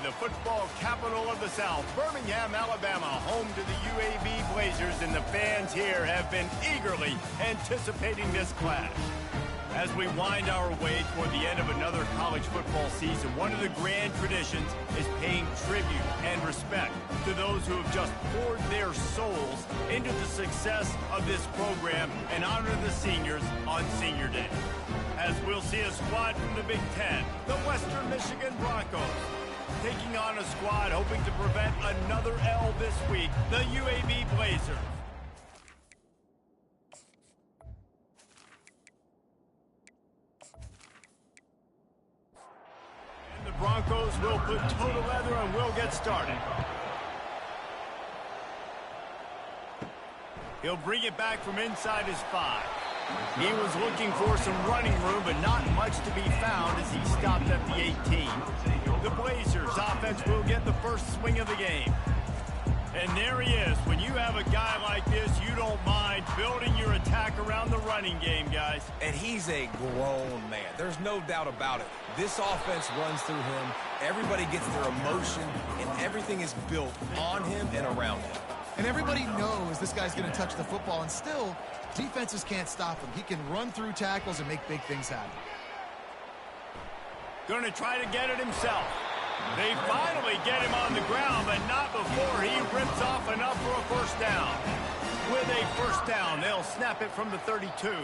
the football capital of the South, Birmingham, Alabama, home to the UAB Blazers, and the fans here have been eagerly anticipating this clash. As we wind our way toward the end of another college football season, one of the grand traditions is paying tribute and respect to those who have just poured their souls into the success of this program and honor the seniors on Senior Day. As we'll see a squad from the Big Ten, the Western Michigan Broncos, taking on a squad hoping to prevent another L this week, the UAB Blazers. And the Broncos will put toe to leather and will get started. He'll bring it back from inside his 5. He was looking for some running room, but not much to be found as he stopped at the 18. The Blazers offense will get the first swing of the game. And there he is. When you have a guy like this, you don't mind building your attack around the running game, guys. And he's a grown man. There's no doubt about it. This offense runs through him. Everybody gets their emotion, and everything is built on him and around him. And everybody knows this guy's going to touch the football, and still, defenses can't stop him. He can run through tackles and make big things happen. Going to try to get it himself. They finally get him on the ground, but not before he rips off enough for a first down. With a first down, they'll snap it from the 32.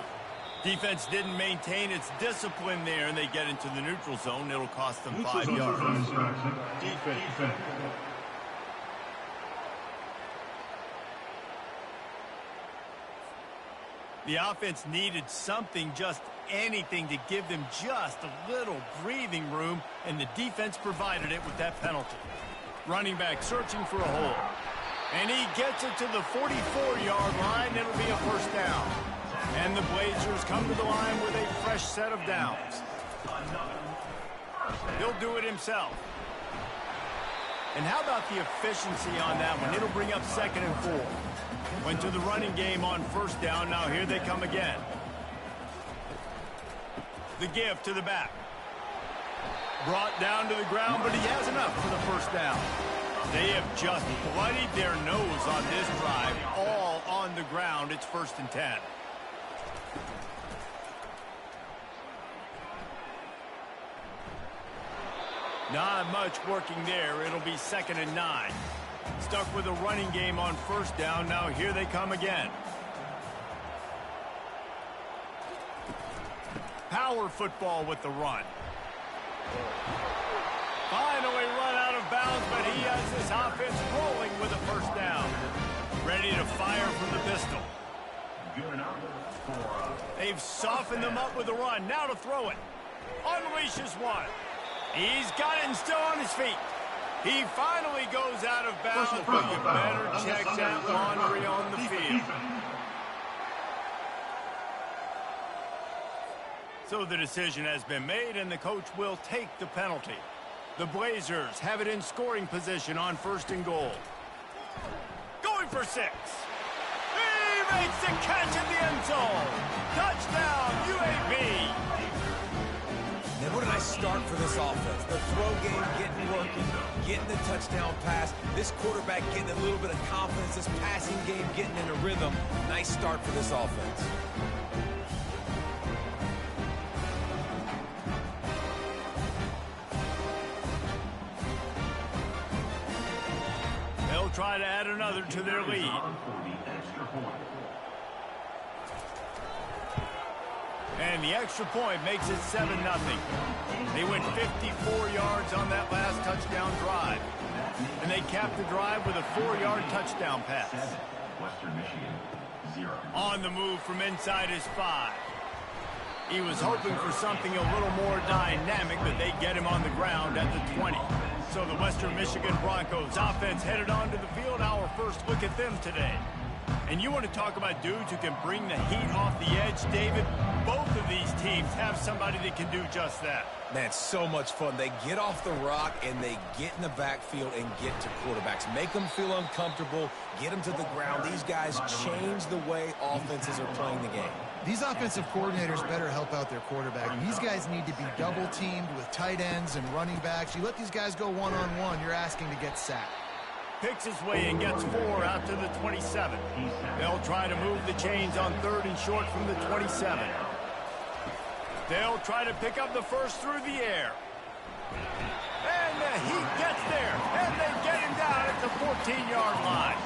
Defense didn't maintain its discipline there, and they get into the neutral zone. It'll cost them 5 yards. Defense. The offense needed something, just anything, to give them just a little breathing room, and the defense provided it with that penalty. Running back searching for a hole. And he gets it to the 44-yard line. It'll be a first down. And the Blazers come to the line with a fresh set of downs. He'll do it himself. And how about the efficiency on that one? It'll bring up 2nd and 4. Went to the running game on first down. Now here they come again. The give to the back. Brought down to the ground, but he has enough for the first down. They have just bloodied their nose on this drive, all on the ground. It's 1st and 10. Not much working there. It'll be 2nd and 9. Stuck with a running game on first down. Now here they come again. Power football with the run. Finally run out of bounds, but he has this offense rolling with a first down. Ready to fire from the pistol. They've softened them up with the run. Now to throw it. Unleashes one. He's got it and still on his feet. He finally goes out of bounds, but you better check that laundry on the field. So the decision has been made, and the coach will take the penalty. The Blazers have it in scoring position on 1st and goal. Going for 6. He makes the catch in the end zone. Touchdown, UAB. Now, what a nice start for this offense. The throw game getting working, getting the touchdown pass. This quarterback getting a little bit of confidence. This passing game getting in a rhythm. Nice start for this offense. They'll try to add another to their lead. And the extra point makes it 7-0. They went 54 yards on that last touchdown drive. And they capped the drive with a 4-yard touchdown pass. Western Michigan, 0. On the move from inside his 5. He was hoping for something a little more dynamic, but they get him on the ground at the 20. So the Western Michigan Broncos offense headed onto the field. Our first look at them today. And you want to talk about dudes who can bring the heat off the edge, David? Both of these teams have somebody that can do just that. Man, it's so much fun. They get off the rock and they get in the backfield and get to quarterbacks. Make them feel uncomfortable, get them to the ground. These guys change the way offenses are playing the game. These offensive coordinators better help out their quarterback. These guys need to be double-teamed with tight ends and running backs. You let these guys go one-on-one, you're asking to get sacked. Picks his way and gets 4 out to the 27. They'll try to move the chains on 3rd and short from the 27. They'll try to pick up the first through the air. And he gets there, and they get him down at the 14-yard line.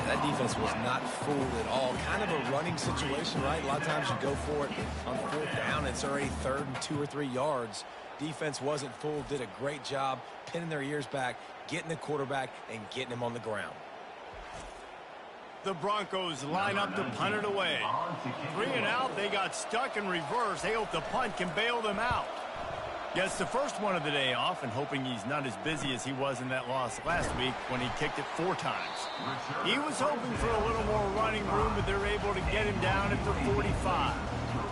That defense was not fooled at all. Kind of a running situation, right? A lot of times you go for it on 4th down. It's already 3rd and 2 or 3 yards. Defense wasn't fooled, did a great job pinning their ears back, getting the quarterback, and getting him on the ground. The Broncos line up to punt it away. 3 and out, they got stuck in reverse. They hope the punt can bail them out. Gets the first one of the day off and hoping he's not as busy as he was in that loss last week when he kicked it 4 times. He was hoping for a little more running room, but they're able to get him down at the 45.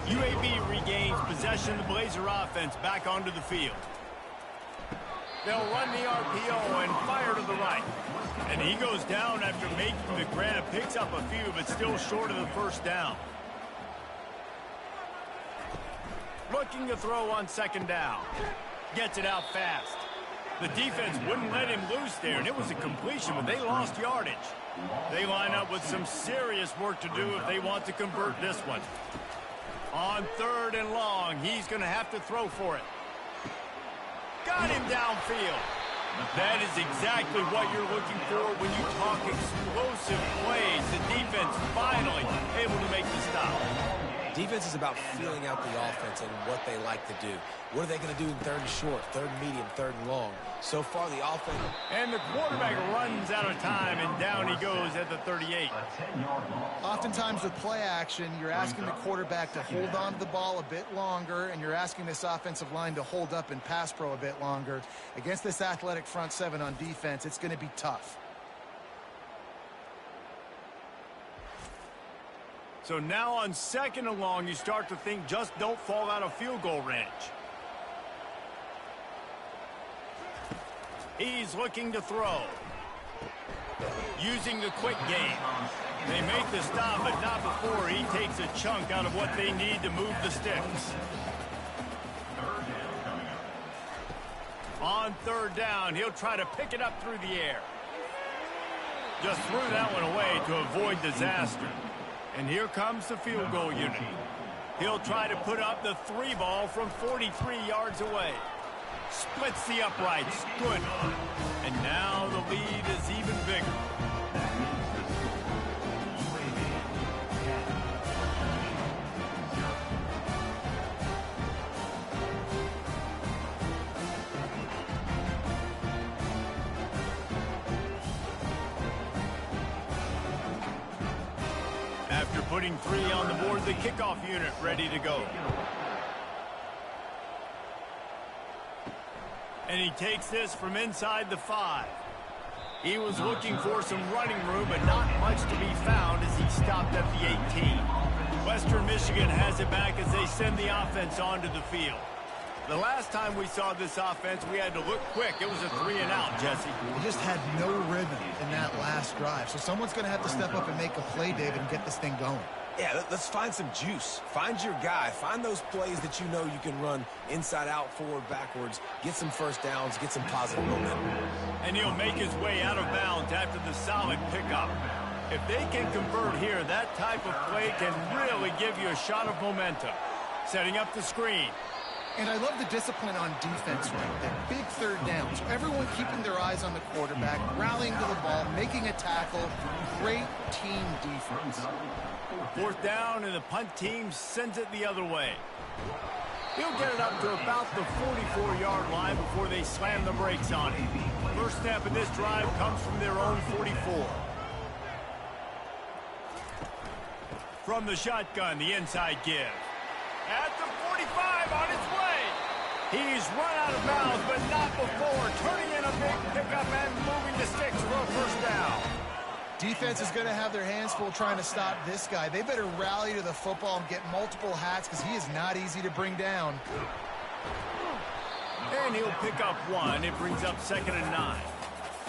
UAB regains possession of the Blazer offense back onto the field. They'll run the RPO and fire to the right. And he goes down after making the grab, picks up a few, but still short of the first down. Looking to throw on 2nd down. Gets it out fast. The defense wouldn't let him loose there, and it was a completion, but they lost yardage. They line up with some serious work to do if they want to convert this one. On 3rd and long, he's going to have to throw for it. Got him downfield. That is exactly what you're looking for when you talk explosive plays. The defense finally able to make the stop. Defense is about feeling out the offense and what they like to do. What are they going to do in 3rd and short, 3rd and medium, 3rd and long? So far, the offense... And the quarterback runs out of time, and down he goes at the 38. Oftentimes with play action, you're asking the quarterback to hold on to the ball a bit longer, and you're asking this offensive line to hold up in pass pro a bit longer. Against this athletic front 7 on defense, it's going to be tough. So now on 2nd and long, you start to think just don't fall out of field goal range. He's looking to throw. Using the quick game. They make the stop, but not before he takes a chunk out of what they need to move the sticks. On 3rd down, he'll try to pick it up through the air. Just threw that one away to avoid disaster. And here comes the field goal unit. He'll try to put up the 3 ball from 43 yards away. Splits the uprights. Good. And now the lead is even bigger. After putting 3 on the board, the kickoff unit ready to go. And he takes this from inside the 5. He was looking for some running room, but not much to be found as he stopped at the 18. Western Michigan has it back as they send the offense onto the field. The last time we saw this offense, we had to look quick. It was a 3 and out, Jesse. They just had no rhythm in that last drive. So someone's going to have to step up and make a play, David, and get this thing going. Yeah, let's find some juice. Find your guy. Find those plays that you know you can run inside out, forward, backwards. Get some first downs. Get some positive momentum. And he'll make his way out of bounds after the solid pickup. If they can convert here, that type of play can really give you a shot of momentum. Setting up the screen. And I love the discipline on defense right there. Big 3rd down. So everyone keeping their eyes on the quarterback, rallying to the ball, making a tackle. Great team defense. 4th down, and the punt team sends it the other way. He'll get it up to about the 44-yard line before they slam the brakes on it. First snap of this drive comes from their own 44. From the shotgun, the inside give. At the 45 on its way. He's run out of bounds, but not before. Turning in a big pickup and moving the sticks for a first down. Defense is going to have their hands full trying to stop this guy. They better rally to the football and get multiple hats because he is not easy to bring down. And he'll pick up 1. It brings up 2nd and 9.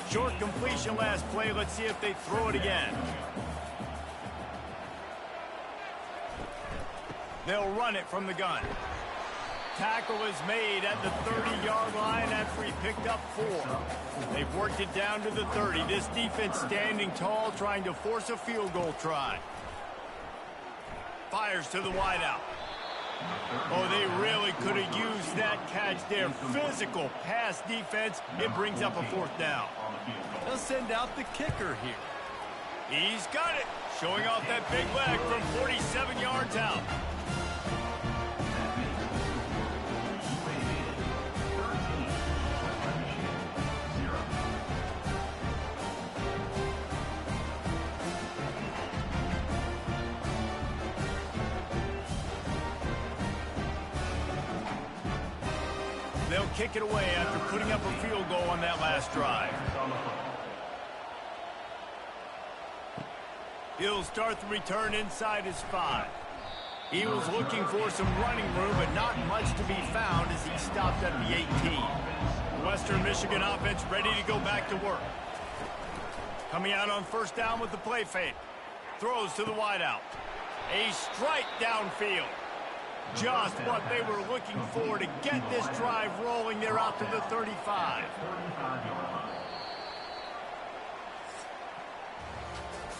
Short completion last play. Let's see if they throw it again. They'll run it from the gun. Tackle is made at the 30-yard line after he picked up 4. They've worked it down to the 30. This defense standing tall, trying to force a field goal try. Fires to the wideout. Oh, they really could have used that catch there. Physical pass defense. It brings up a 4th down. They'll send out the kicker here. He's got it. Showing off that big leg from 47 yards out. They'll kick it away after putting up a field goal on that last drive. He'll start the return inside his 5. He was looking for some running room, but not much to be found as he stopped at the 18. Western Michigan offense ready to go back to work. Coming out on 1st down with the play fake. Throws to the wideout. A strike downfield. Just what they were looking for to get this drive rolling. They're out to the 35.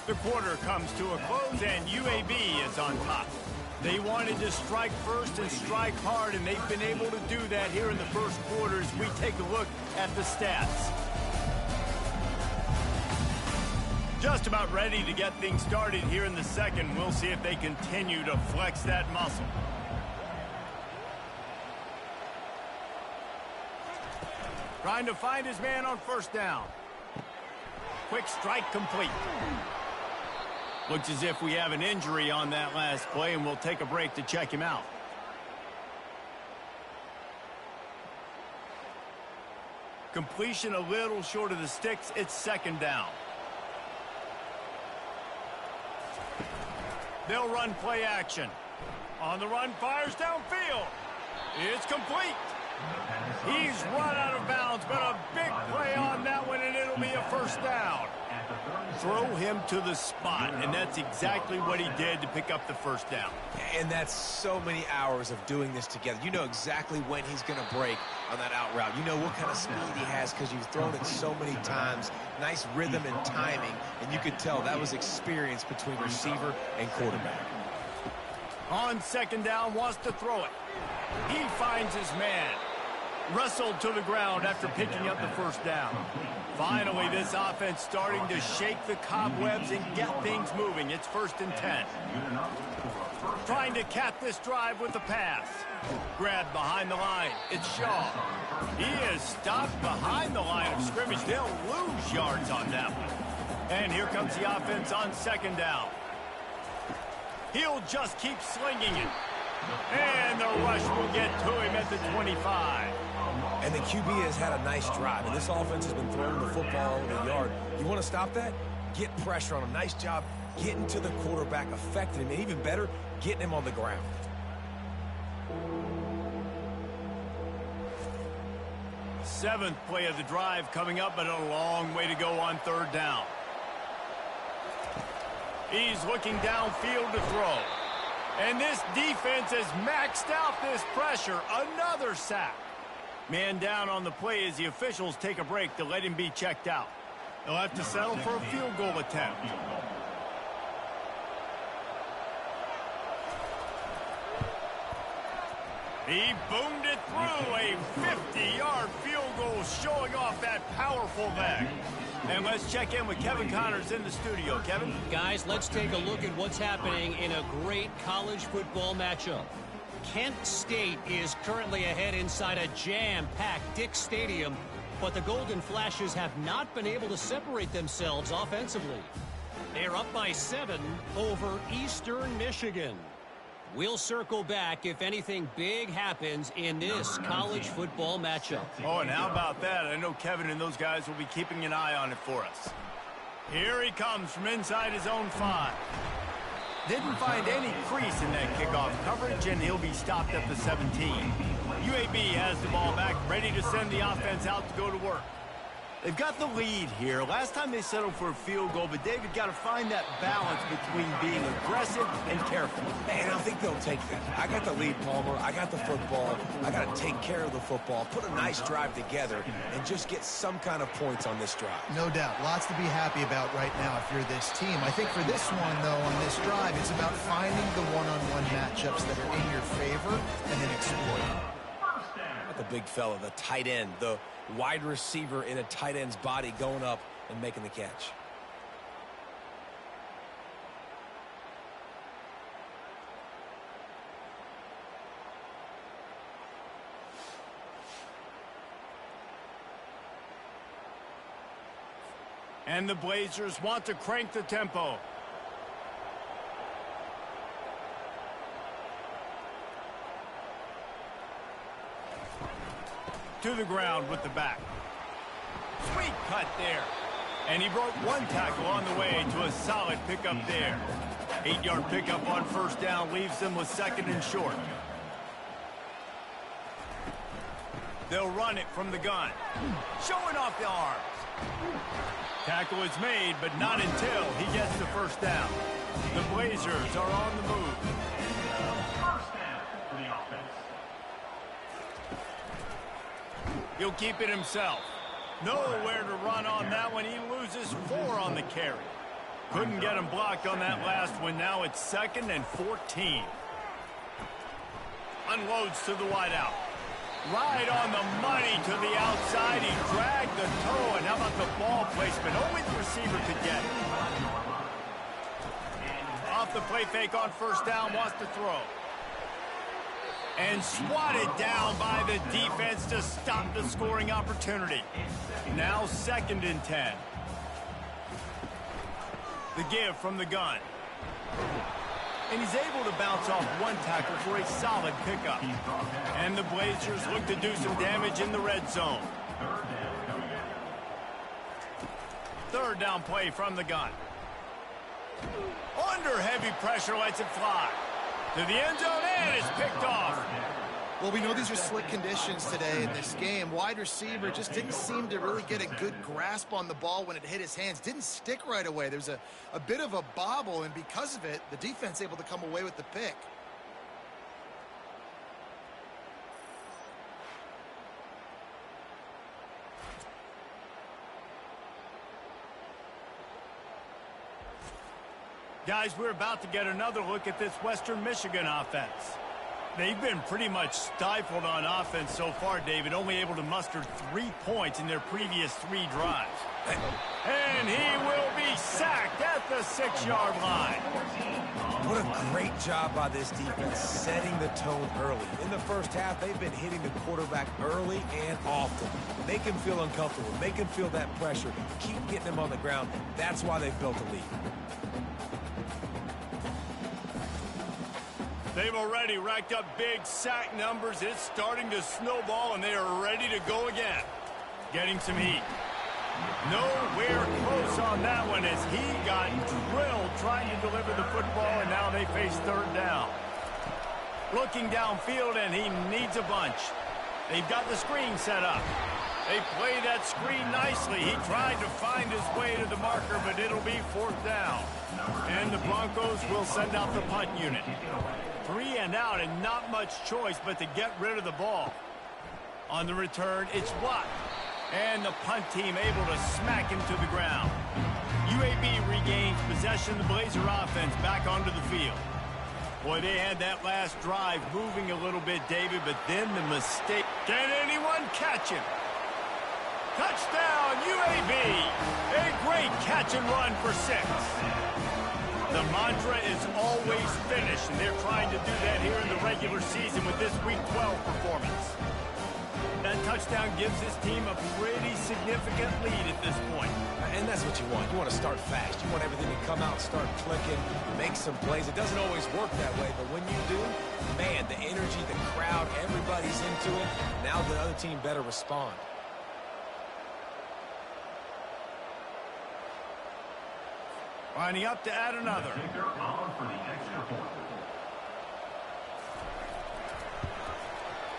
The quarter comes to a close, and UAB is on top. They wanted to strike first and strike hard, and they've been able to do that here in the first quarter as we take a look at the stats. Just about ready to get things started here in the second. We'll see if they continue to flex that muscle. Trying to find his man on 1st down. Quick strike complete. Looks as if we have an injury on that last play, and we'll take a break to check him out. Completion a little short of the sticks. It's 2nd down. They'll run play action. On the run, fires downfield. It's complete. He's run out of bounds, but a big play on that one, and it'll be a 1st down. Throw him to the spot, and that's exactly what he did to pick up the 1st down. And that's so many hours of doing this together. You know exactly when he's going to break on that out route. You know what kind of speed he has because you've thrown it so many times. Nice rhythm and timing, and you could tell that was experience between receiver and quarterback. On 2nd down, wants to throw it. He finds his man. Wrestled to the ground after picking up the 1st down. Finally, this offense starting to shake the cobwebs and get things moving. It's 1st and 10. Trying to cap this drive with the pass. Grabbed behind the line. It's Shaw. He is stopped behind the line of scrimmage. They'll lose yards on that one. And here comes the offense on 2nd down. He'll just keep slinging it. And the rush will get to him at the 25. And the QB has had a nice drive, and this offense has been throwing the football over the yard. You want to stop that? Get pressure on him. Nice job getting to the quarterback, affecting him, and even better, getting him on the ground. Seventh play of the drive coming up, but a long way to go on 3rd down. He's looking downfield to throw. And this defense has maxed out this pressure. Another sack. Man down on the play as the officials take a break to let him be checked out. They'll have to settle for a field goal attempt. He boomed it through. A 50-yard field goal showing off that powerful leg. And let's check in with Kevin Connors in the studio. Kevin? Guys, let's take a look at what's happening in a great college football matchup. Kent State is currently ahead inside a jam-packed Dick Stadium, but the Golden Flashes have not been able to separate themselves offensively. They're up by 7 over Eastern Michigan. We'll circle back if anything big happens in this college football matchup. Oh, and how about that? I know Kevin and those guys will be keeping an eye on it for us. Here he comes from inside his own 5. Didn't find any crease in that kickoff coverage, and he'll be stopped at the 17. UAB has the ball back, ready to send the offense out to go to work. They've got the lead here. Last time they settled for a field goal, but David got to find that balance between being aggressive and careful. Man, I think they'll take that. I got the lead, Palmer. I got the football. I got to take care of the football, put a nice drive together, and just get some kind of points on this drive. No doubt. Lots to be happy about right now if you're this team. I think for this one, though, on this drive, it's about finding the one-on-one matchups that are in your favor and then exploiting. The big fella, the tight end, the wide receiver in a tight end's body going up and making the catch. And the Blazers want to crank the tempo. To the ground with the back. Sweet cut there. And he broke one tackle on the way to a solid pickup there. 8-yard pickup on first down leaves them with 2nd and short. They'll run it from the gun. Showing off the arms. Tackle is made, but not until he gets the first down. The Blazers are on the move. First down for the offense. He'll keep it himself. Nowhere to run on that one. He loses 4 on the carry. Couldn't get him blocked on that last one. Now it's 2nd and 14. Unloads to the wideout. Right on the money to the outside. He dragged the toe. And how about the ball placement? Only the receiver could get it. Off the play fake on first down. Wants to throw. And swatted down by the defense to stop the scoring opportunity. Now 2nd and 10. The give from the gun. And he's able to bounce off one tackle for a solid pickup. And the Blazers look to do some damage in the red zone. 3rd down play from the gun. Under heavy pressure, lets it fly. To the end zone, and it's picked off. Well, we know these are slick conditions today in this game. Wide receiver just didn't seem to really get a good grasp on the ball when it hit his hands. Didn't stick right away. There's a bit of a bobble, and because of it, the defense able to come away with the pick. Guys, we're about to get another look at this Western Michigan offense. They've been pretty much stifled on offense so far, David, only able to muster 3 points in their previous 3 drives. And he will be sacked at the 6-yard line. What a great job by this defense setting the tone early. In the first half, they've been hitting the quarterback early and often. Make him feel uncomfortable. Make him feel that pressure. Keep getting him on the ground. That's why they've built a lead. They've already racked up big sack numbers. It's starting to snowball, and they are ready to go again. Getting some heat. Nowhere close on that one as he got drilled trying to deliver the football, and now they face 3rd down. Looking downfield, and he needs a bunch. They've got the screen set up. They play that screen nicely. He tried to find his way to the marker, but it'll be 4th down. And the Broncos will send out the punt unit. 3 and out, and not much choice but to get rid of the ball. On the return, it's Watt. And the punt team able to smack him to the ground. UAB regains possession of the Blazer offense back onto the field. Boy, they had that last drive moving a little bit, David, but then the mistake. Can anyone catch him? Touchdown, UAB. A great catch and run for 6. The mantra is always finish, and they're trying to do that here in the regular season with this Week 12 performance. That touchdown gives his team a pretty significant lead at this point. And that's what you want. You want to start fast. You want everything to come out, start clicking, make some plays. It doesn't always work that way, but when you do, man, the energy, the crowd, everybody's into it. Now the other team better respond. Lining up to add another.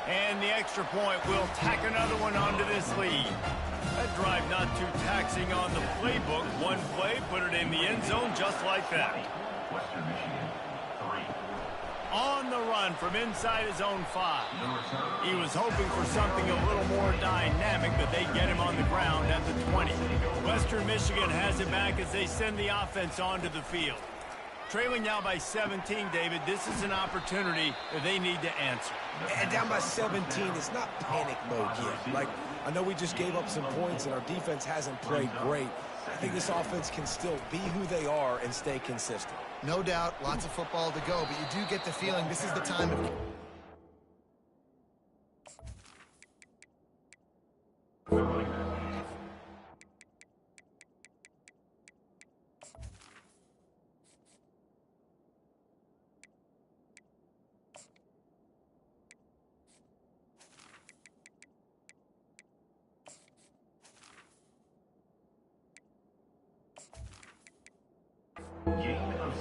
And the extra point will tack another one onto this lead. That drive not relaxing on the playbook. One play, put it in the end zone just like that. Western Michigan, 3. On the run from inside his own 5. He was hoping for something a little more dynamic, but they get him on the ground at the 20. Western Michigan has it back as they send the offense onto the field. Trailing now by 17, David. This is an opportunity that they need to answer. And down by 17, it's not panic mode yet. Like, I know we just gave up some points and our defense hasn't played great. I think this offense can still be who they are and stay consistent. No doubt, lots of football to go, but you do get the feeling this is the time of...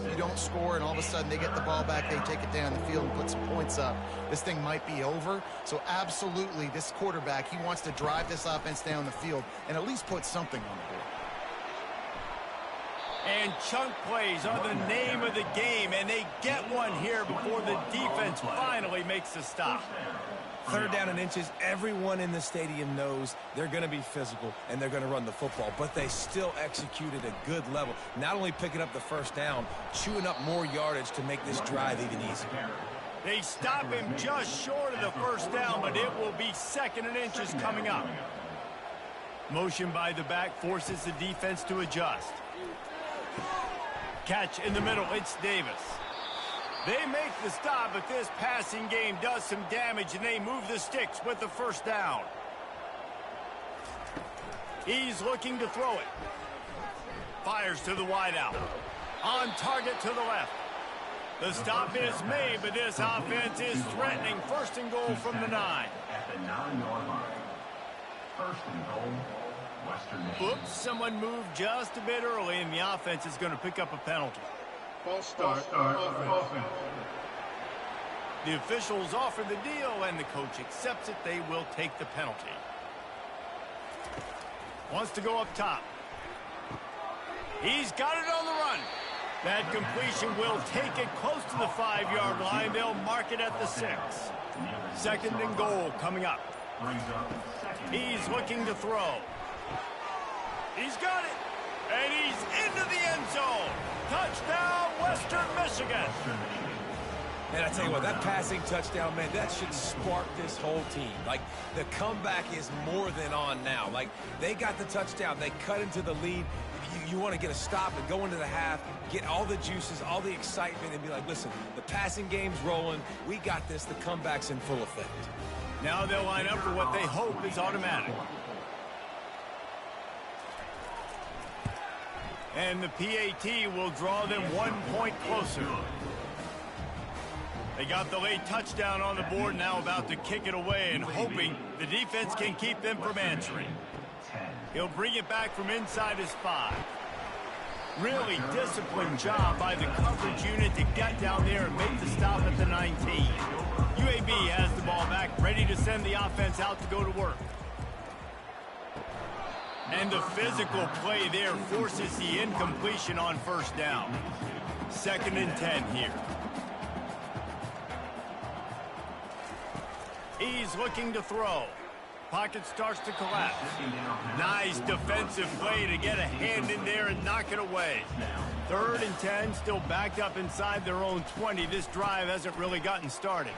You don't score, and all of a sudden they get the ball back, they take it down the field and put some points up. This thing might be over. So absolutely, this quarterback, he wants to drive this offense down the field and at least put something on the board. And chunk plays are the name of the game, and they get one here before the defense finally makes a stop. 3rd down and inches, everyone in the stadium knows they're going to be physical and they're going to run the football, but they still executed a good level. Not only picking up the 1st down, chewing up more yardage to make this drive even easier. They stop him just short of the 1st down, but it will be 2nd and inches coming up. Motion by the back forces the defense to adjust. Catch in the middle, it's Davis. They make the stop, but this passing game does some damage, and they move the sticks with the 1st down. He's looking to throw it. Fires to the wideout. On target to the left. The stop is made, but this offense is threatening 1st and goal from the 9. At the 9-yard line. 1st and goal, Western Michigan. Oops, someone moved just a bit early, and the offense is going to pick up a penalty. False start, offense. The officials offer the deal, and the coach accepts it. They will take the penalty. Wants to go up top. He's got it on the run. That completion will take it close to the 5-yard line. They'll mark it at the 6. 2nd and goal coming up. He's looking to throw. He's got it. And he's into the end zone. Touchdown, Western Michigan. And I tell you what, that passing touchdown, man, that should spark this whole team. Like, the comeback is more than on now. Like, they got the touchdown. They cut into the lead. You want to get a stop and go into the half, get all the juices, all the excitement, and be like, listen, the passing game's rolling. We got this. The comeback's in full effect. Now they'll line up for what they hope is automatic. And the PAT will draw them 1 point closer. They got the late touchdown on the board, now about to kick it away and hoping the defense can keep them from answering. He'll bring it back from inside his 5. Really disciplined job by the coverage unit to get down there and make the stop at the 19. UAB has the ball back, ready to send the offense out to go to work. And the physical play there forces the incompletion on 1st down. 2nd and 10 here. He's looking to throw. Pocket starts to collapse. Nice defensive play to get a hand in there and knock it away. 3rd and 10, still backed up inside their own 20. This drive hasn't really gotten started.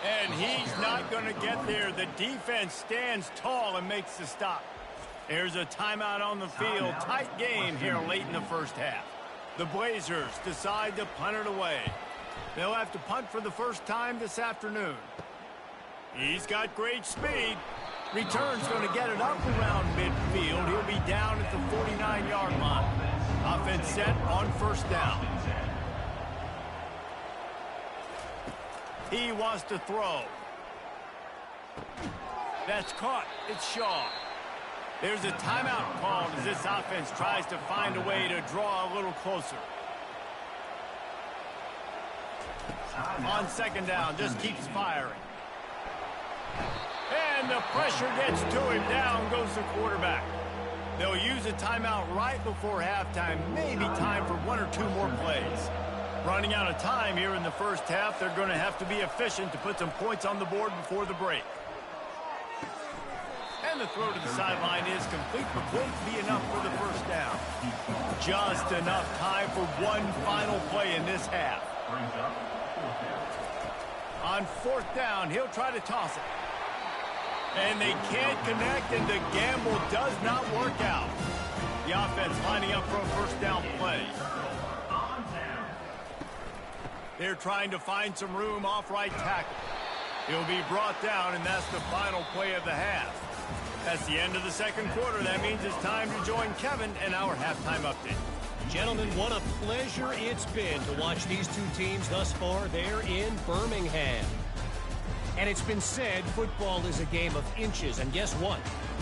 And he's not going to get there. The defense stands tall and makes the stop. There's a timeout on the field. Tight game here late in the 1st half. The Blazers decide to punt it away. They'll have to punt for the 1st time this afternoon. He's got great speed. Return's going to get it up around midfield. He'll be down at the 49-yard line. Offense set on 1st down. He wants to throw. That's caught. It's Shaw. There's a timeout called as this offense tries to find a way to draw a little closer. On 2nd down, just keeps firing. And the pressure gets to him. Down goes the quarterback. They'll use a timeout right before halftime. Maybe time for one or two more plays. Running out of time here in the first half. They're going to have to be efficient to put some points on the board before the break. And the throw to the sideline is complete, but won't be enough for the first down. Just enough time for one final play in this half. On fourth down, he'll try to toss it. And they can't connect, and the gamble does not work out. The offense lining up for a first down play. They're trying to find some room off right tackle. He'll be brought down, and that's the final play of the half. That's the end of the second quarter. That means it's time to join Kevin and our halftime update. Gentlemen, what a pleasure it's been to watch these two teams thus far there in Birmingham. And it's been said football is a game of inches. And guess what?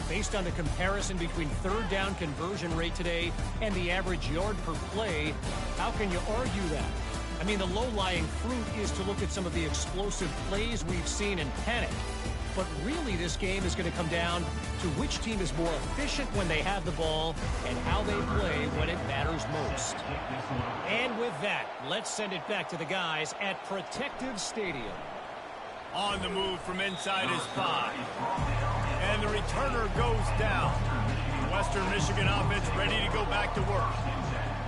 Based on the comparison between third down conversion rate today and the average yard per play, how can you argue that? I mean, the low-lying fruit is to look at some of the explosive plays we've seen and panic. But really, this game is going to come down to which team is more efficient when they have the ball and how they play when it matters most. And with that, let's send it back to the guys at Protective Stadium. On the move from inside his 5. And the returner goes down. Western Michigan offense ready to go back to work.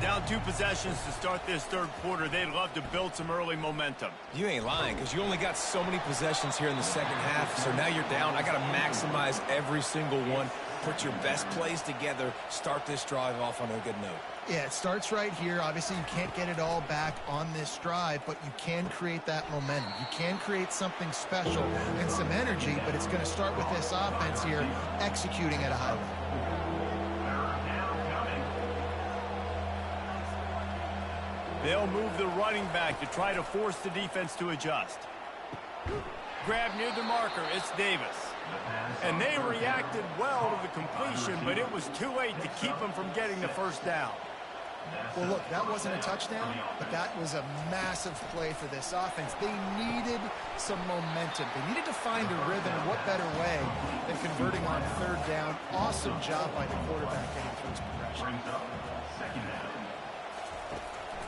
Down 2 possessions to start this third quarter. They'd love to build some early momentum. You ain't lying, because you only got so many possessions here in the second half, so now you're down. I got to maximize every single one. Put your best plays together. Start this drive off on a good note. Yeah, it starts right here. Obviously, you can't get it all back on this drive, but you can create that momentum. You can create something special and some energy, but it's going to start with this offense here executing at a high level. They'll move the running back to try to force the defense to adjust. Grab near the marker. It's Davis. And they reacted well to the completion, but it was too late to keep them from getting the first down. Well, look, that wasn't a touchdown, but that was a massive play for this offense. They needed some momentum. They needed to find a rhythm, and what better way than converting on third down. Awesome job by the quarterback getting through his progression.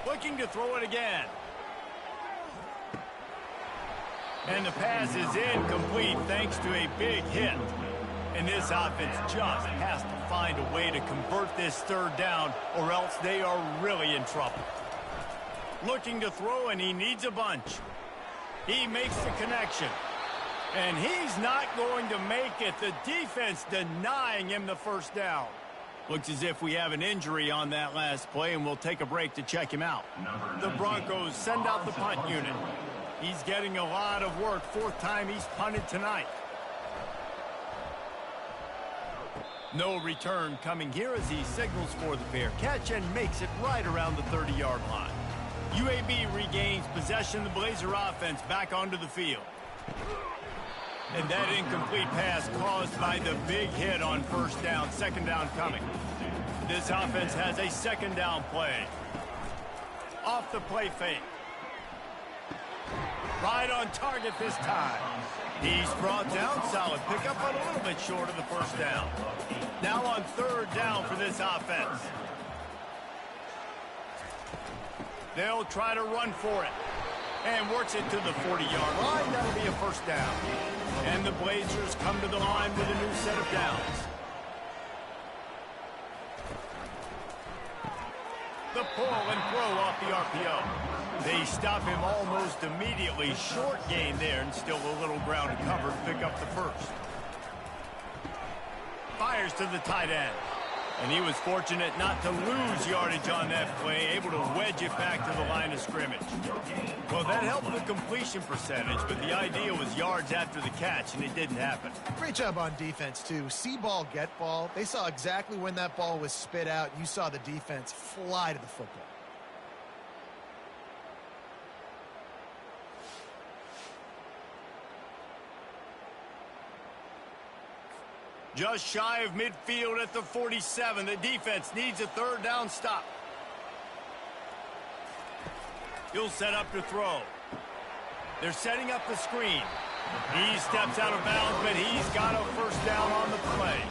Looking to throw it again. And the pass is incomplete thanks to a big hit. And this offense just has to find a way to convert this third down, or else they are really in trouble. Looking to throw, and he needs a bunch. He makes the connection. And he's not going to make it. The defense denying him the first down. Looks as if we have an injury on that last play, and we'll take a break to check him out. The Broncos send out the punt unit. He's getting a lot of work. 4th time he's punted tonight. No return coming here as he signals for the fair catch and makes it right around the 30-yard line. UAB regains possession of the Blazer offense back onto the field. And that incomplete pass caused by the big hit on first down. Second down coming. This offense has a second down play. Off the play fake. Right on target this time. He's brought down. Solid pickup, but a little bit short of the first down. Now on third down for this offense. They'll try to run for it. And works it to the 40-yard line. That'll be a first down. And the Blazers come to the line with a new set of downs. The pull and throw off the RPO. They stop him almost immediately. Short gain there, and still a little ground covered. Pick up the first. Fires to the tight end. And he was fortunate not to lose yardage on that play, able to wedge it back to the line of scrimmage. Well, that helped the completion percentage, but the idea was yards after the catch, and it didn't happen. Great job on defense, too. See ball, get ball. They saw exactly when that ball was spit out. You saw the defense fly to the football. Just shy of midfield at the 47. The defense needs a third down stop. He'll set up to throw. They're setting up the screen. He steps out of bounds, but he's got a first down on the play.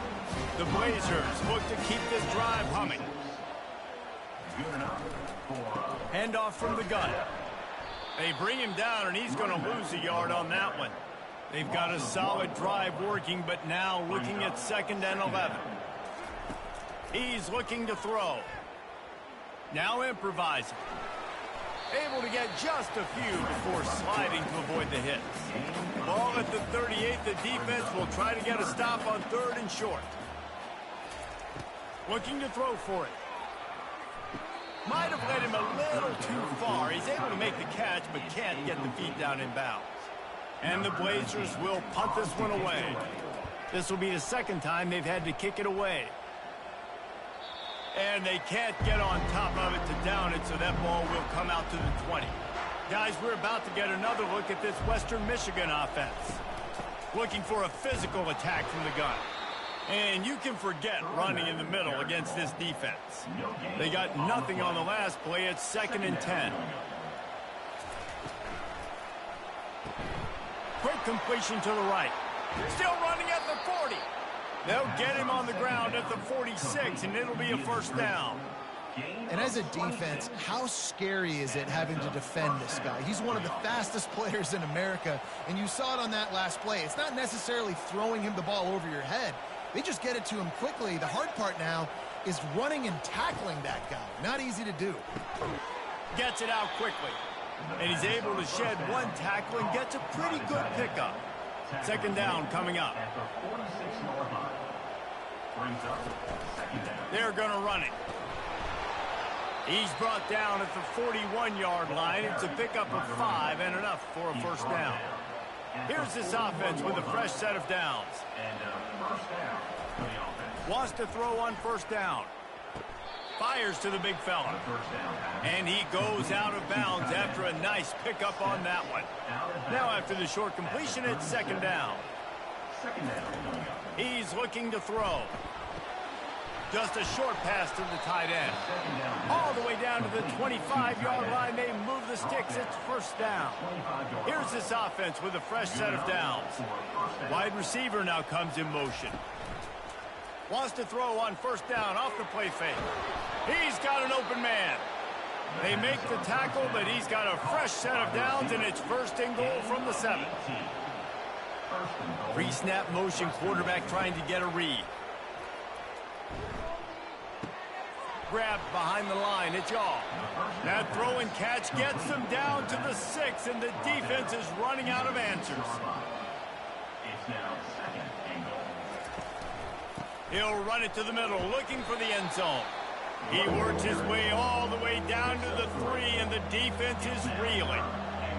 The Blazers look to keep this drive humming. Handoff from the gun. They bring him down, and he's going to lose a yard on that one. They've got a solid drive working, but now looking at 2nd and 11. He's looking to throw. Now improvising. Able to get just a few before sliding to avoid the hit. Ball at the 38. The defense will try to get a stop on 3rd and short. Looking to throw for it. Might have led him a little too far. He's able to make the catch, but can't get the feet down in bounds. And the Blazers will punt this one away. This will be the 2nd time they've had to kick it away. And they can't get on top of it to down it, so that ball will come out to the 20. Guys, we're about to get another look at this Western Michigan offense. Looking for a physical attack from the gun. And you can forget running in the middle against this defense. They got nothing on the last play. It's 2nd and 10. Quick completion to the right. Still running at the 40. They'll get him on the ground at the 46, and it'll be a first down. And as a defense, how scary is it having to defend this guy? He's one of the fastest players in America, and you saw it on that last play. It's not necessarily throwing him the ball over your head. They just get it to him quickly. The hard part now is running and tackling that guy. Not easy to do. Gets it out quickly. And he's able to shed one tackle and gets a pretty good pickup. 2nd down coming up. They're going to run it. He's brought down at the 41-yard line. It's a pickup of 5 and enough for a first down. Here's this offense with a fresh set of downs. Wants to throw on 1st down. Fires to the big fella. And he goes out of bounds after a nice pickup on that one. Now after the short completion, it's 2nd down. He's looking to throw. Just a short pass to the tight end. All the way down to the 25-yard line. They move the sticks. It's 1st down. Here's this offense with a fresh set of downs. Wide receiver now comes in motion. Wants to throw on 1st down off the play fake. He's got an open man. They make the tackle, but he's got a fresh set of downs, and it's 1st and goal from the 7. Pre-snap motion, quarterback trying to get a read. Grabbed behind the line. It's all. That throw and catch gets them down to the 6, and the defense is running out of answers. It's now 2nd and goal. He'll run it to the middle, looking for the end zone. He works his way all the way down to the 3, and the defense is reeling.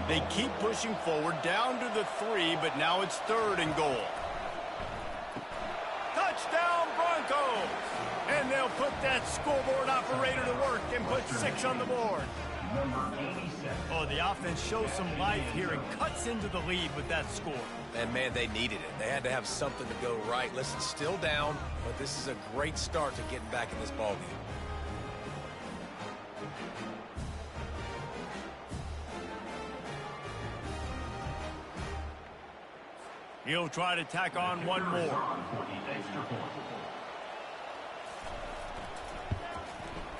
They keep pushing forward down to the 3, but now it's 3rd and goal. Touchdown, Broncos! And they'll put that scoreboard operator to work and put 6 on the board. Oh, the offense shows some life here and cuts into the lead with that score. And, man, they needed it. They had to have something to go right. Listen, still down, but this is a great start to getting back in this ballgame. He'll try to tack on one more.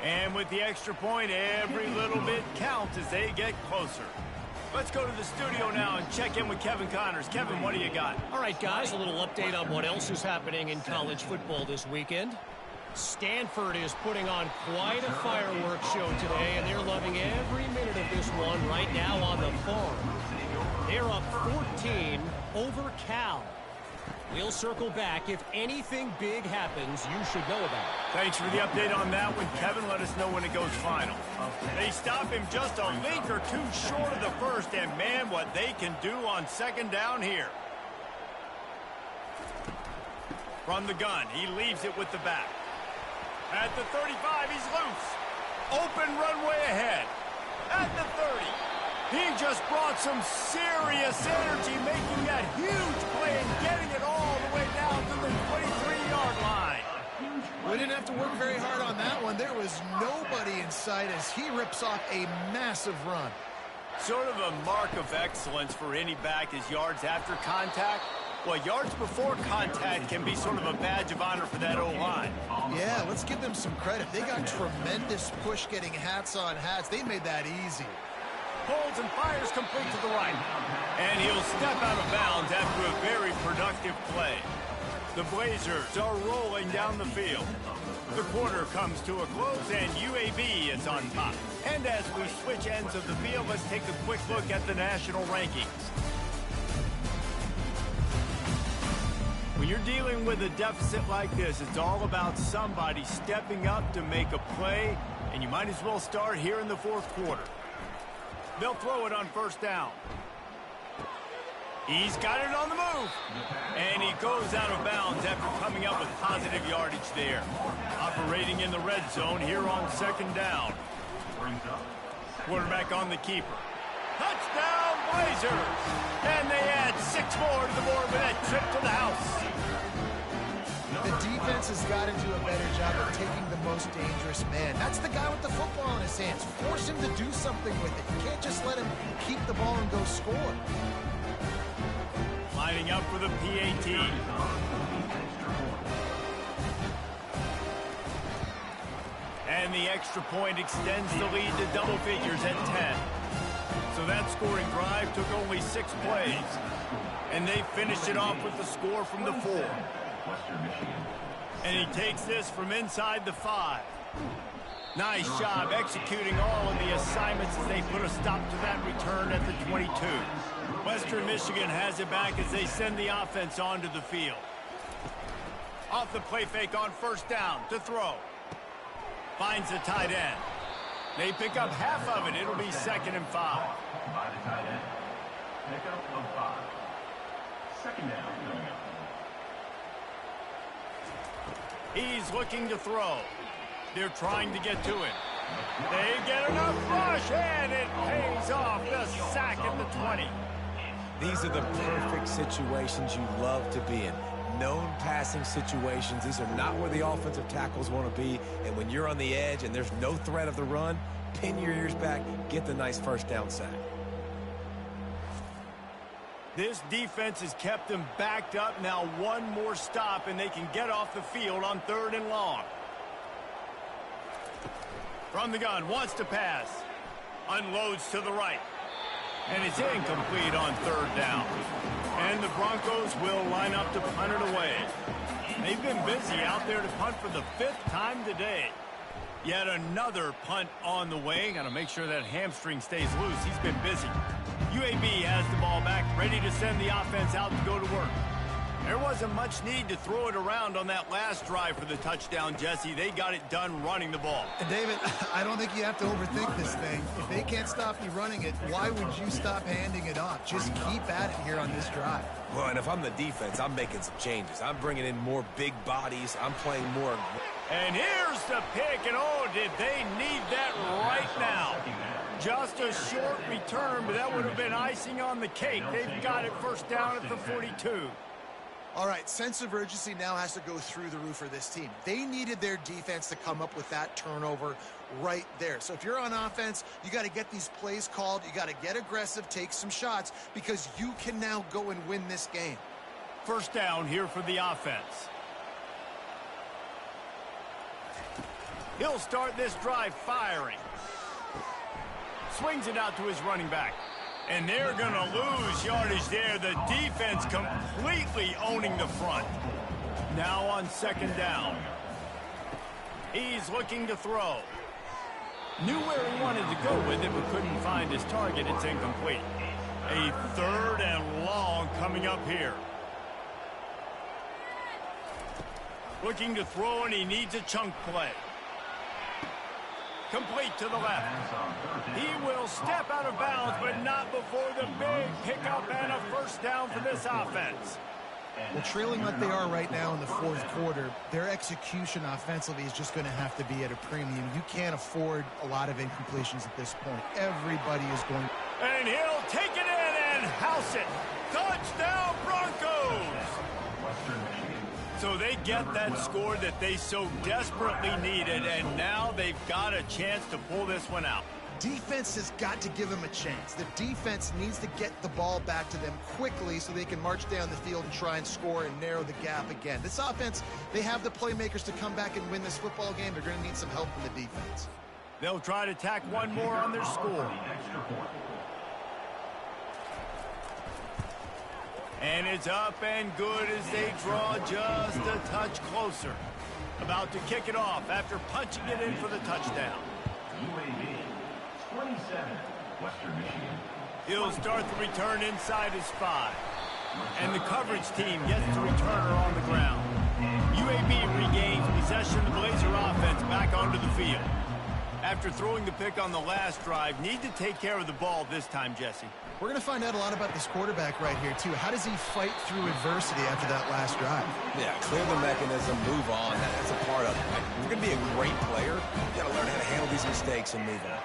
And with the extra point, every little bit counts as they get closer. Let's go to the studio now and check in with Kevin Connors. Kevin, what do you got? All right, guys, a little update on what else is happening in college football this weekend. Stanford is putting on quite a fireworks show today, and they're loving every minute of this one right now on the farm. They're up 14 over Cal. We'll circle back. If anything big happens, you should know about it. Thanks for the update on that one, Kevin. Let us know when it goes final. They stop him just a link or two short of the first, and man, what they can do on 2nd down here. From the gun, he leaves it with the back. At the 35, he's loose. Open runway ahead. At the 30. He just brought some serious energy, making that huge play and getting it all the way down to the 23-yard line. We didn't have to work very hard on that one. There was nobody in sight as he rips off a massive run. Sort of a mark of excellence for any back is yards after contact. Well, yards before contact can be sort of a badge of honor for that O-line. Yeah, let's give them some credit. They got tremendous push getting hats on hats. They made that easy. Holds and fires complete to the right. And he'll step out of bounds after a very productive play. The Blazers are rolling down the field. The quarter comes to a close, and UAB is on top. And as we switch ends of the field, let's take a quick look at the national rankings. When you're dealing with a deficit like this, it's all about somebody stepping up to make a play, and you might as well start here in the fourth quarter. They'll throw it on first down. He's got it on the move. And he goes out of bounds after coming up with positive yardage there. Operating in the red zone here on second down. Quarterback on the keeper. Touchdown, Blazers! And they add 6 more to the board with that trip to the house. The defense has got to do a better job of taking the most dangerous man. That's the guy with the football in his hands. Force him to do something with it. You can't just let him keep the ball and go score. Lining up for the PAT. And the extra point extends the lead to double figures at 10. So that scoring drive took only 6 plays. And they finished it off with the score from the 4. And he takes this from inside the 5. Nice job executing all of the assignments as they put a stop to that return at the 22. Western Michigan has it back as they send the offense onto the field. Off the play fake on first down to throw. Finds the tight end. They pick up half of it. It'll be 2nd and 5. By the tight end. Pickup of 5. 2nd down. He's looking to throw. They're trying to get to it. They get enough rush, and it pays off. The sack at the 20. These are the perfect situations you love to be in. Known passing situations. These are not where the offensive tackles want to be. And when you're on the edge and there's no threat of the run, pin your ears back, get the nice first down sack. This defense has kept them backed up. Now one more stop, and they can get off the field on 3rd and long. From the gun, wants to pass. Unloads to the right. And it's incomplete on 3rd down. And the Broncos will line up to punt it away. They've been busy out there to punt for the 5th time today. Yet another punt on the way. Got to make sure that hamstring stays loose. He's been busy. UAB has the ball back, ready to send the offense out to go to work. There wasn't much need to throw it around on that last drive for the touchdown, Jesse. They got it done running the ball. And David, I don't think you have to overthink this thing. If they can't stop you running it, why would you stop handing it off? Just keep at it here on this drive. Well, and if I'm the defense, I'm making some changes. I'm bringing in more big bodies. I'm playing more. And here's the pick, and oh, did they need that right now. Just a short return, but that would have been icing on the cake. They've got it first down at the 42. All right, sense of urgency now has to go through the roof for this team. They needed their defense to come up with that turnover right there. So if you're on offense, you got to get these plays called. You got to get aggressive, take some shots, because you can now go and win this game. First down here for the offense. He'll start this drive firing. Swings it out to his running back. And they're going to lose yardage there. The defense completely owning the front. Now on 2nd down. He's looking to throw. Knew where he wanted to go with it, but couldn't find his target. It's incomplete. A 3rd and long coming up here. Looking to throw, and he needs a chunk play. Complete to the left. He will step out of bounds, but not before the big pickup and a first down for this offense. Well, trailing like they are right now in the 4th quarter, their execution offensively is just going to have to be at a premium. You can't afford a lot of incompletions at this point. Everybody is going. And he'll take it in and house it. Touchdown, Broncos! So they get that score that they so desperately needed, and now they've got a chance to pull this one out. defense has got to give them a chance. The defense needs to get the ball back to them quickly so they can march down the field and try and score and narrow the gap again. This offense, they have the playmakers to come back and win this football game. They're going to need some help from the defense. They'll try to tack one more on their score. And it's up and good as they draw just a touch closer. About to kick it off after punching it in for the touchdown. UAB 27, Western Michigan. He'll start the return inside his 5. And the coverage team gets the returner on the ground. UAB regains possession of the Blazer offense back onto the field. After throwing the pick on the last drive, need to take care of the ball this time, Jesse. We're going to find out a lot about this quarterback right here, too. How does he fight through adversity after that last drive? Yeah, clear the mechanism, move on. That's a part of it. If you're going to be a great player, you got to learn how to handle these mistakes and move on.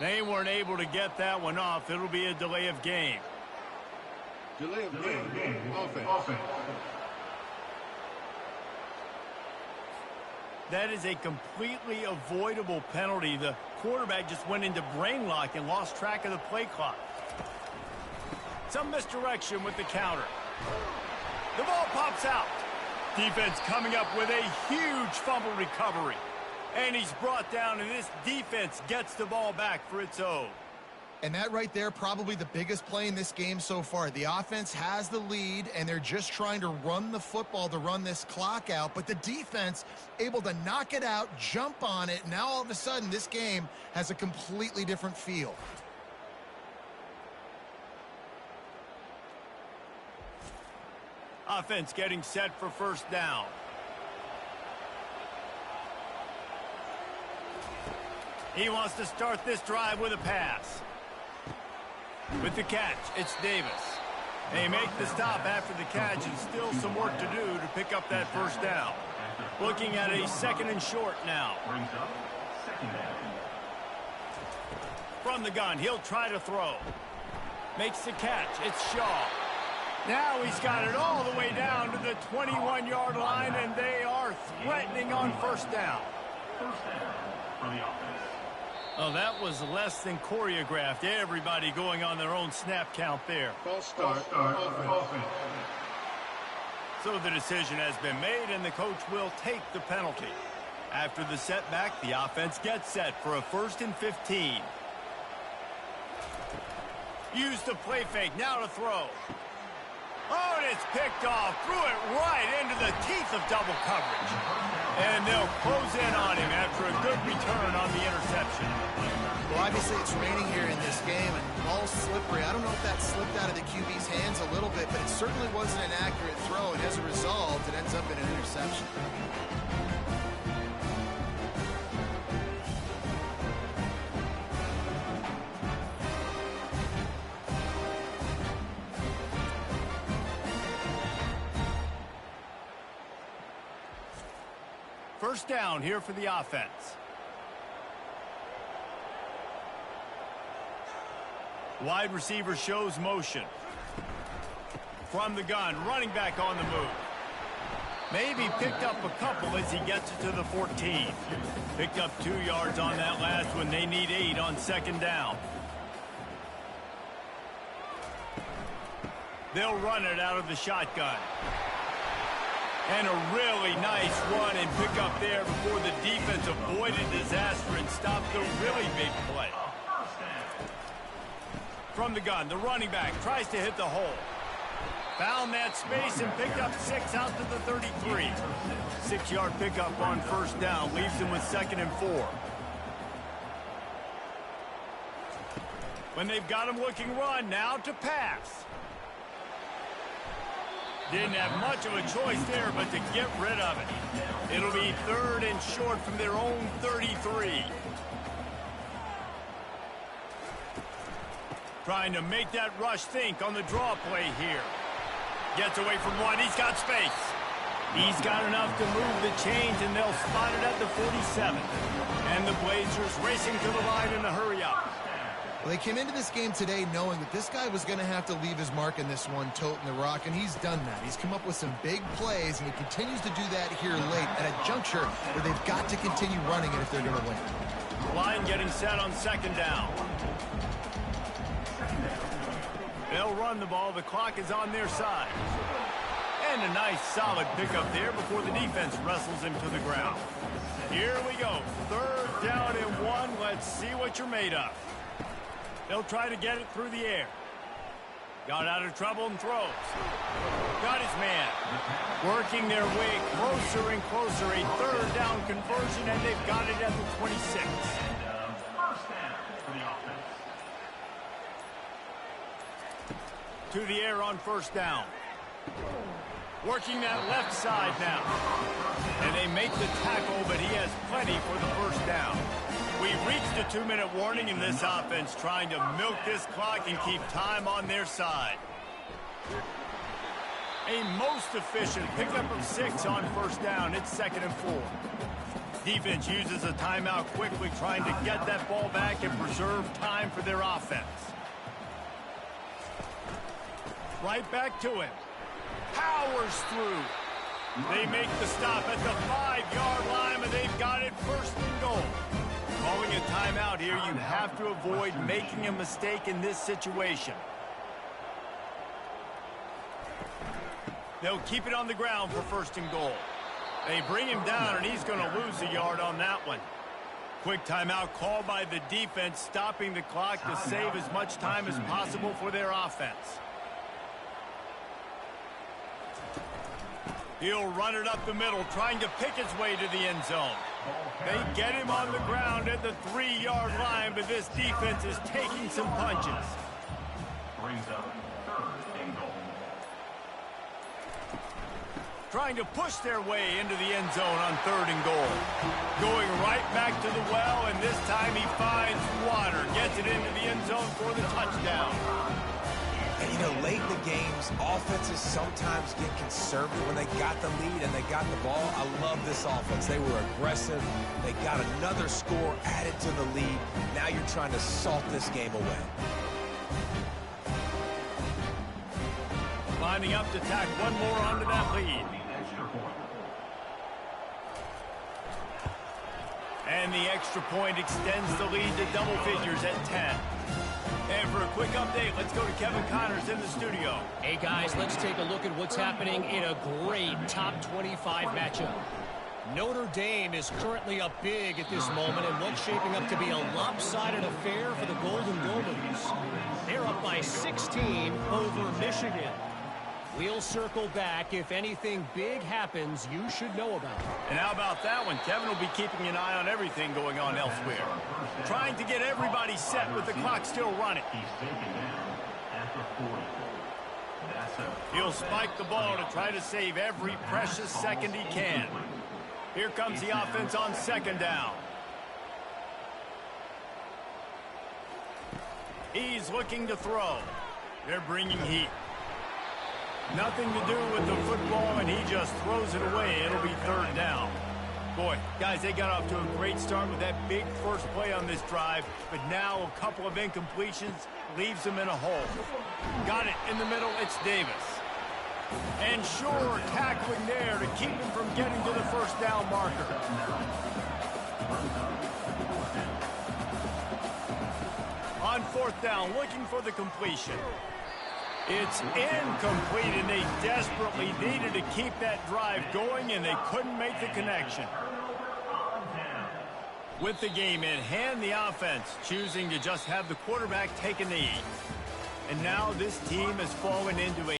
They weren't able to get that one off. It'll be a delay of game. Delay of game. Offense. That is a completely avoidable penalty. The quarterback just went into brain lock and lost track of the play clock. Some misdirection with the counter. The ball pops out. Defense coming up with a huge fumble recovery. And he's brought down, and this defense gets the ball back for its own. And that right there, probably the biggest play in this game so far. The offense has the lead, and they're just trying to run the football to run this clock out. But the defense able to knock it out, jump on it. Now all of a sudden, this game has a completely different feel. Offense getting set for first down. He wants to start this drive with a pass. With the catch, it's Davis. They make the stop after the catch, and still some work to do to pick up that first down. Looking at a 2nd and short now. From the gun, he'll try to throw. Makes the catch, it's Shaw. Now he's got it all the way down to the 21-yard line, and they are threatening on first down. First down for the offense. Oh, that was less than choreographed. Everybody going on their own snap count there. False start. Offense. So the decision has been made, and the coach will take the penalty. After the setback, the offense gets set for a 1st and 15. Use the play fake, now to throw. Oh, and it's picked off. Threw it right into the teeth of double coverage. And they'll close in on him after a good return on the interception. Well, obviously it's raining here in this game, and the ball's slippery. I don't know if that slipped out of the QB's hands a little bit, but it certainly wasn't an accurate throw, and as a result, it ends up in an interception. First down here for the offense. Wide receiver shows motion. From the gun, running back on the move. Maybe picked up a couple as he gets it to the 14. Picked up 2 yards on that last one. They need 8 on 2nd down. They'll run it out of the shotgun. And a really nice run and pick up there before the defense avoided disaster and stopped the really big play. From the gun, the running back tries to hit the hole. Found that space and picked up 6 out to the 33. 6-yard pickup on first down leaves him with 2nd and 4. When they've got him looking run, now to pass. Didn't have much of a choice there, but to get rid of it. It'll be 3rd and short from their own 33. Trying to make that rush think on the draw play here. Gets away from one. He's got space. He's got enough to move the chains, and they'll spot it at the 47. And the Blazers racing to the line in a hurry-up. Well, they came into this game today knowing that this guy was going to have to leave his mark in this one, toting the rock, and he's done that. He's come up with some big plays, and he continues to do that here late at a juncture where they've got to continue running it if they're going to win. Line getting set on 2nd down. They'll run the ball. The clock is on their side. And a nice solid pickup there before the defense wrestles him to the ground. Here we go. 3rd down and 1. Let's see what you're made of. They'll try to get it through the air. Got out of trouble and throws. Got his man. Working their way closer and closer. A 3rd down conversion, and they've got it at the 26. First down for the offense. To the air on 1st down. Working that left side now. And they make the tackle, but he has plenty for the 1st down. We've reached a 2-minute warning in this offense, trying to milk this clock and keep time on their side. A most efficient pickup of 6 on 1st down. It's 2nd and 4. Defense uses a timeout quickly, trying to get that ball back and preserve time for their offense. Right back to him. Powers through. They make the stop at the 5-yard line, and they've got it 1st and goal. Calling a timeout here, you have to avoid making a mistake in this situation. They'll keep it on the ground for 1st and goal. They bring him down, and he's going to lose a yard on that one. Quick timeout called by the defense, stopping the clock to save as much time as possible for their offense. He'll run it up the middle, trying to pick his way to the end zone. They get him on the ground at the 3-yard line, but this defense is taking some punches. Brings up 3rd and goal. Trying to push their way into the end zone on 3rd and goal. Going right back to the well, and this time he finds water. Gets it into the end zone for the touchdown. And, you know, late in the games, offenses sometimes get conservative when they got the lead and they got the ball. I love this offense. They were aggressive. They got another score added to the lead. Now you're trying to salt this game away. Lining up to tack one more onto that lead. And the extra point extends the lead to double figures at 10. And for a quick update, let's go to Kevin Connors in the studio. Hey, guys, let's take a look at what's happening in a great top 25 matchup. Notre Dame is currently up big at this moment in what's shaping up to be a lopsided affair for the Golden Gophers. They're up by 16 over Michigan. We'll circle back. If anything big happens, you should know about it. And how about that one? Kevin will be keeping an eye on everything going on elsewhere. Trying to get everybody set with the clock still running. He's taken down at the 40. That's a He'll spike the ball to try to save every precious second he can. Here comes the offense on 2nd down. He's looking to throw. They're bringing heat. Nothing to do with the football, and he just throws it away. It'll be 3rd down. Boy, guys, they got off to a great start with that big first play on this drive, but now a couple of incompletions leaves them in a hole. Got it in the middle. It's Davis. And sure, tackling there to keep him from getting to the 1st down marker. On 4th down, looking for the completion. It's incomplete, and they desperately needed to keep that drive going, and they couldn't make the connection. With the game in hand, the offense choosing to just have the quarterback take a knee. And now this team has fallen into a